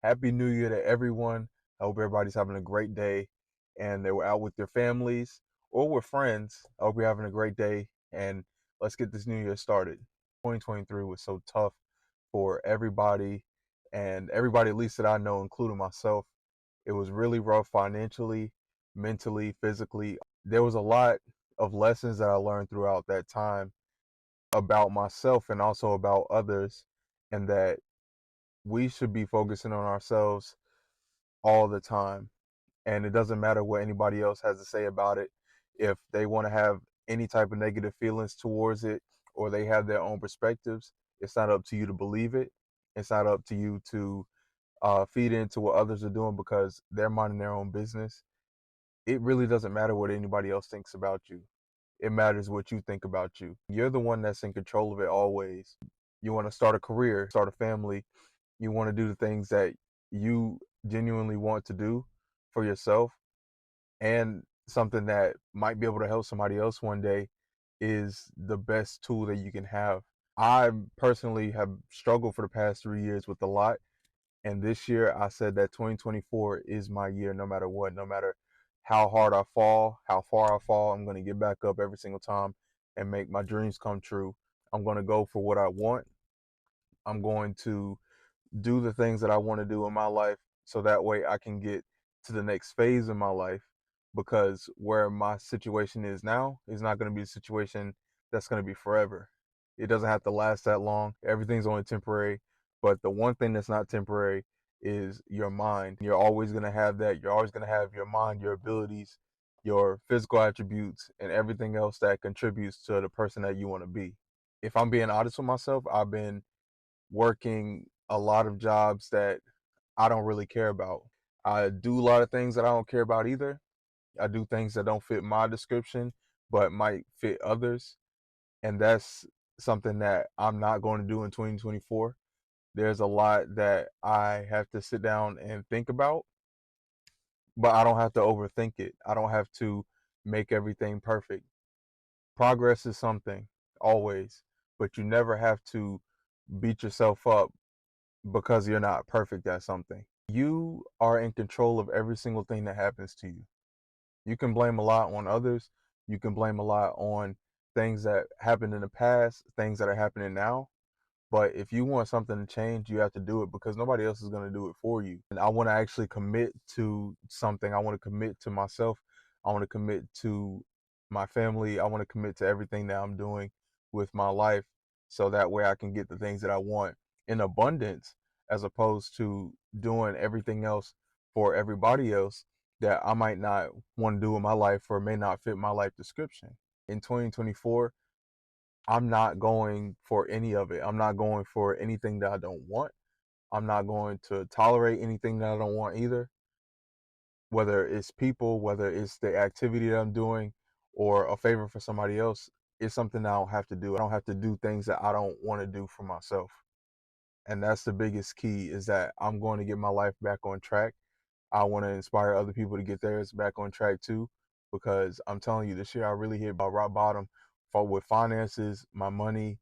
Happy New Year to everyone. I hope everybody's having a great day and they were out with their families or with friends. I hope you're having a great day and let's get this new year started. 2023 was so tough for everybody and everybody, at least that I know, including myself. It was really rough financially, mentally, physically. There was a lot of lessons that I learned throughout that time about myself and also about others, and that we should be focusing on ourselves all the time. And it doesn't matter what anybody else has to say about it. If they want to have any type of negative feelings towards it or they have their own perspectives, it's not up to you to believe it. It's not up to you to feed into what others are doing because they're minding their own business. It really doesn't matter what anybody else thinks about you. It matters what you think about you. You're the one that's in control of it always. You want to start a career, start a family, you want to do the things that you genuinely want to do for yourself, and something that might be able to help somebody else one day is the best tool that you can have. I personally have struggled for the past 3 years with a lot, and this year I said that 2024 is my year no matter what, no matter how hard I fall, how far I fall. I'm going to get back up every single time and make my dreams come true. I'm going to go for what I want. I'm going to do the things that I want to do in my life so that way I can get to the next phase in my life, because where my situation is now is not going to be a situation that's going to be forever. It doesn't have to last that long. Everything's only temporary, but the one thing that's not temporary is your mind. You're always going to have that. You're always going to have your mind, your abilities, your physical attributes, and everything else that contributes to the person that you want to be. If I'm being honest with myself, I've been working a lot of jobs that I don't really care about. I do a lot of things that I don't care about either. I do things that don't fit my description, but might fit others. And that's something that I'm not going to do in 2024. There's a lot that I have to sit down and think about, but I don't have to overthink it. I don't have to make everything perfect. Progress is something, always, but you never have to beat yourself up because you're not perfect at something. You are in control of every single thing that happens to you. You can blame a lot on others. You can blame a lot on things that happened in the past, things that are happening now. But if you want something to change, you have to do it because nobody else is going to do it for you. And I want to actually commit to something. I want to commit to myself. I want to commit to my family. I want to commit to everything that I'm doing with my life so that way I can get the things that I want in abundance, as opposed to doing everything else for everybody else that I might not want to do in my life or may not fit my life description. In 2024, I'm not going for any of it. I'm not going for anything that I don't want. I'm not going to tolerate anything that I don't want either, whether it's people, whether it's the activity that I'm doing or a favor for somebody else. It's something I don't have to do. I don't have to do things that I don't want to do for myself. And that's the biggest key, is that I'm going to get my life back on track. I want to inspire other people to get theirs back on track too, because I'm telling you, this year I really hit rock bottom for with finances, my money.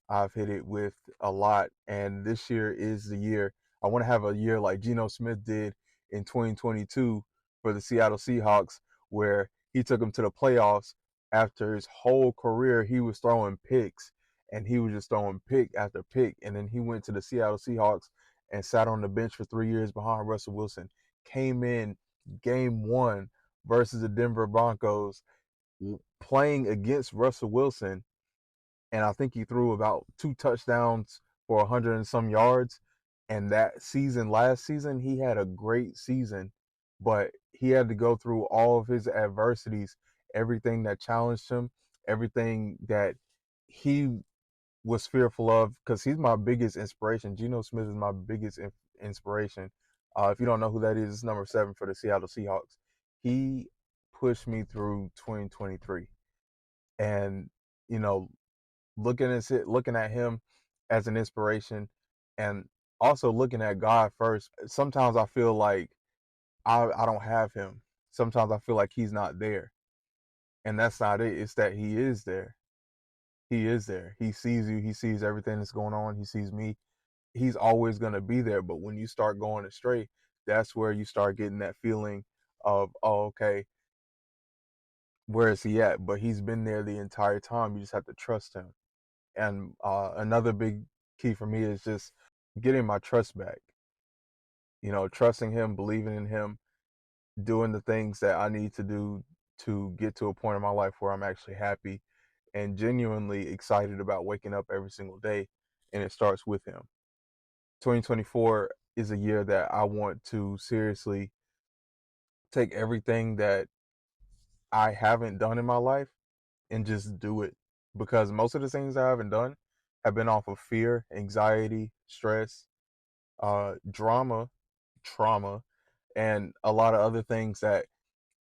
I've hit it with a lot, and this year is the year. I want to have a year like Geno Smith did in 2022 for the Seattle Seahawks, where he took them to the playoffs. After his whole career, he was throwing picks, and he was just throwing pick after pick. And then he went to the Seattle Seahawks and sat on the bench for 3 years behind Russell Wilson. Came in game one versus the Denver Broncos, playing against Russell Wilson, and I think he threw about 2 touchdowns for 100 and some yards. And that season, last season, he had a great season, but he had to go through all of his adversities, everything that challenged him, everything that he was fearful of, because he's my biggest inspiration. Geno Smith is my biggest inspiration. If you don't know who that is, it's number 7 for the Seattle Seahawks. He pushed me through 2023. And, you know, looking at him as an inspiration, and also looking at God first. Sometimes I feel like I don't have him. Sometimes I feel like he's not there. And that's not it. It's that he is there. He is there. He sees you. He sees everything that's going on. He sees me. he's always going to be there. But when you start going astray, that's where you start getting that feeling of, oh, okay, where is he at? But he's been there the entire time. You just have to trust him. And another big key for me is just getting my trust back. You know, trusting him, believing in him, doing the things that I need to do to get to a point in my life where I'm actually happy and genuinely excited about waking up every single day. And it starts with him. 2024 is a year that I want to seriously take everything that I haven't done in my life and just do it. Because most of the things I haven't done have been off of fear, anxiety, stress, drama, trauma, and a lot of other things that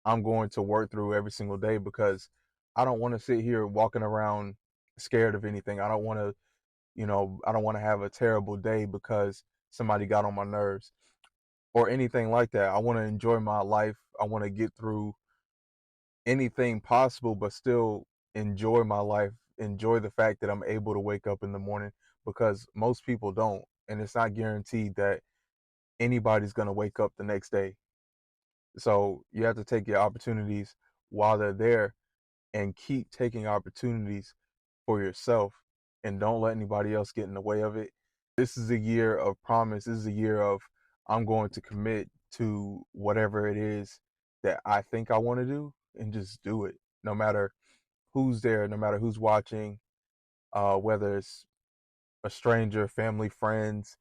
I'm going to work through every single day because I don't want to sit here walking around scared of anything. I don't want to, I don't want to have a terrible day because somebody got on my nerves or anything like that. I want to enjoy my life. I want to get through anything possible, but still enjoy my life, enjoy the fact that I'm able to wake up in the morning because most people don't. And it's not guaranteed that anybody's going to wake up the next day. So you have to take your opportunities while they're there and keep taking opportunities for yourself and don't let anybody else get in the way of it. This is a year of promise. This is a year of I'm going to commit to whatever it is that I think I want to do and just do it. No matter who's there, no matter who's watching, whether it's a stranger, family, friends,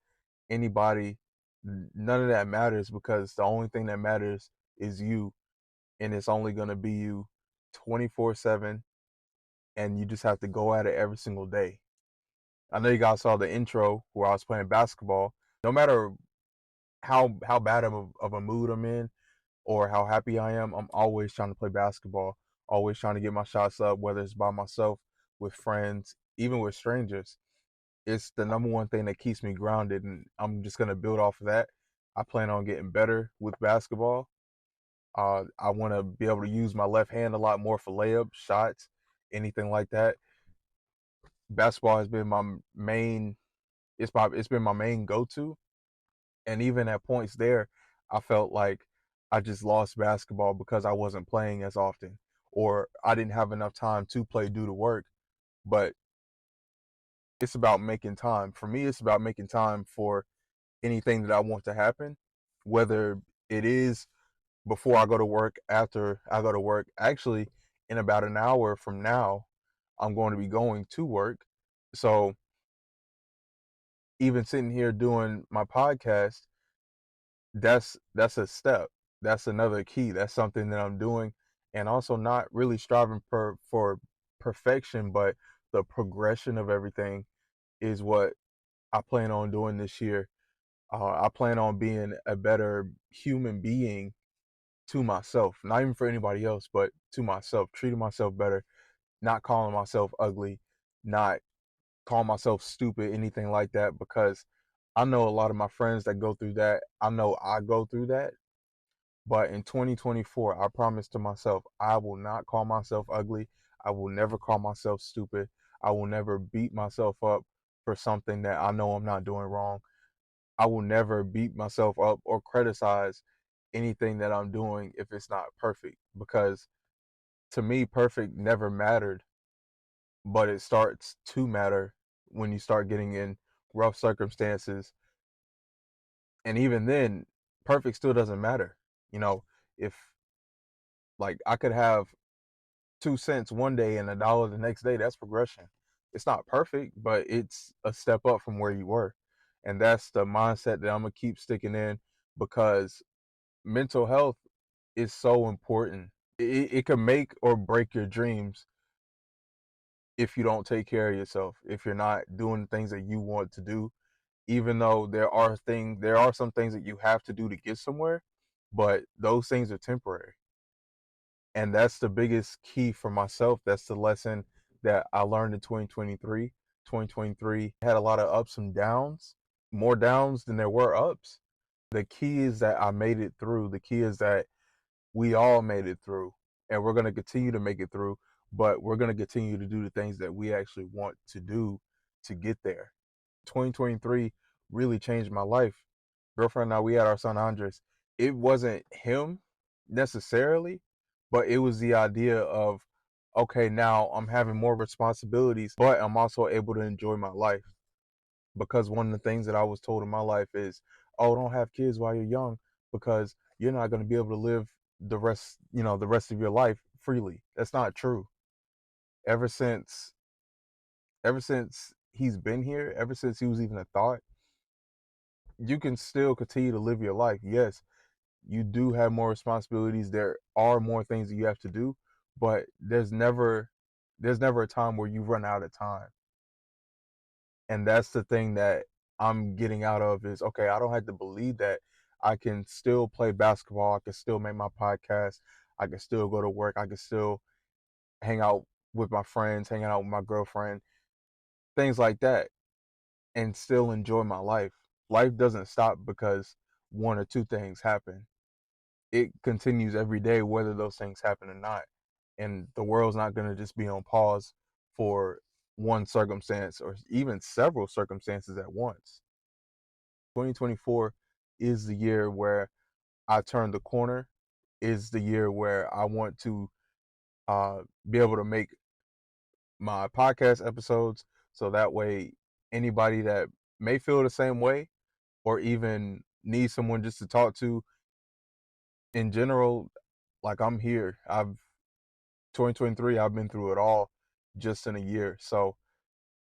anybody, none of that matters because the only thing that matters is you and it's only going to be you 24/7 and you just have to go at it every single day. I know you guys saw the intro where I was playing basketball. No matter how bad of a mood I'm in or how happy I am, I'm always trying to play basketball, always trying to get my shots up, whether it's by myself, with friends, even with strangers. It's the number one thing that keeps me grounded, and I'm just gonna build off of that. I plan on getting better with basketball. I want to be able to use my left hand a lot more for layups, shots, anything like that. Basketball has been my main. It's been my main go-to, and even at points there, I felt like I just lost basketball because I wasn't playing as often, or I didn't have enough time to play due to work. But it's about making time. For me, it's about making time for anything that I want to happen, whether it is before I go to work, after I go to work. Actually, in about an hour from now, I'm going to be going to work. So even sitting here doing my podcast, that's a step. That's another key. That's something that I'm doing, and also not really striving for perfection, but the progression of everything is what I plan on doing this year. I plan on being a better human being to myself, not even for anybody else, but to myself, treating myself better, not calling myself ugly, not calling myself stupid, anything like that, because I know a lot of my friends that go through that. I know I go through that. But in 2024, I promise to myself, I will not call myself ugly. I will never call myself stupid. I will never beat myself up for something that I know I'm not doing wrong. I will never beat myself up or criticize anything that I'm doing if it's not perfect because to me, perfect never mattered, but it starts to matter when you start getting in rough circumstances. And even then, perfect still doesn't matter. You know, if like I could have 2 cents one day and a dollar the next day, that's progression. It's not perfect, but it's a step up from where you were. And that's the mindset that I'm going to keep sticking in because mental health is so important. It can make or break your dreams if you don't take care of yourself, if you're not doing the things that you want to do, even though there are some things that you have to do to get somewhere, but those things are temporary. And that's the biggest key for myself. That's the lesson that I learned in 2023. 2023 had a lot of ups and downs, more downs than there were ups. The key is that I made it through. The key is that we all made it through and we're going to continue to make it through, but we're going to continue to do the things that we actually want to do to get there. 2023 really changed my life. Girlfriend and I, we had our son Andres. It wasn't him necessarily, but it was the idea of, okay, now I'm having more responsibilities, but I'm also able to enjoy my life. Because one of the things that I was told in my life is, oh, don't have kids while you're young because you're not going to be able to live the rest of your life freely. That's not true. Ever since ever since he's been here, ever since he was even a thought, you can still continue to live your life. Yes, you do have more responsibilities. There are more things that you have to do, but there's never a time where you run out of time. And that's the thing that I'm getting out of is, okay, I don't have to believe that I can still play basketball, I can still make my podcast, I can still go to work, I can still hang out with my friends, hanging out with my girlfriend, things like that, and still enjoy my life. Life doesn't stop because one or two things happen. It continues every day, whether those things happen or not. And the world's not going to just be on pause for one circumstance or even several circumstances at once. 2024 is the year where I turn the corner, is the year where I want to be able to make my podcast episodes so that way anybody that may feel the same way or even need someone just to talk to in general, like I'm here. I've 2023, I've been through it all just in a year. So,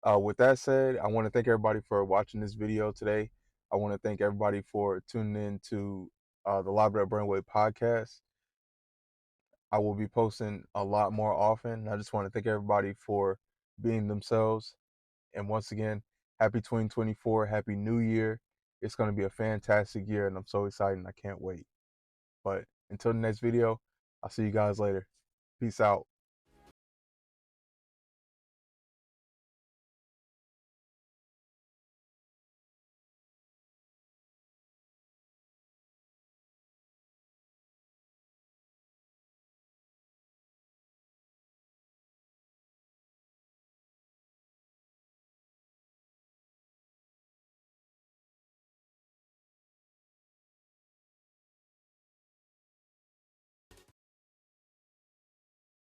with that said, I want to thank everybody for watching this video today. I want to thank everybody for tuning in to the Live That Brainwave podcast. I will be posting a lot more often. I just want to thank everybody for being themselves. And once again, happy 2024, happy new year. It's going to be a fantastic year, and I'm so excited and I can't wait. But until the next video, I'll see you guys later. Peace out.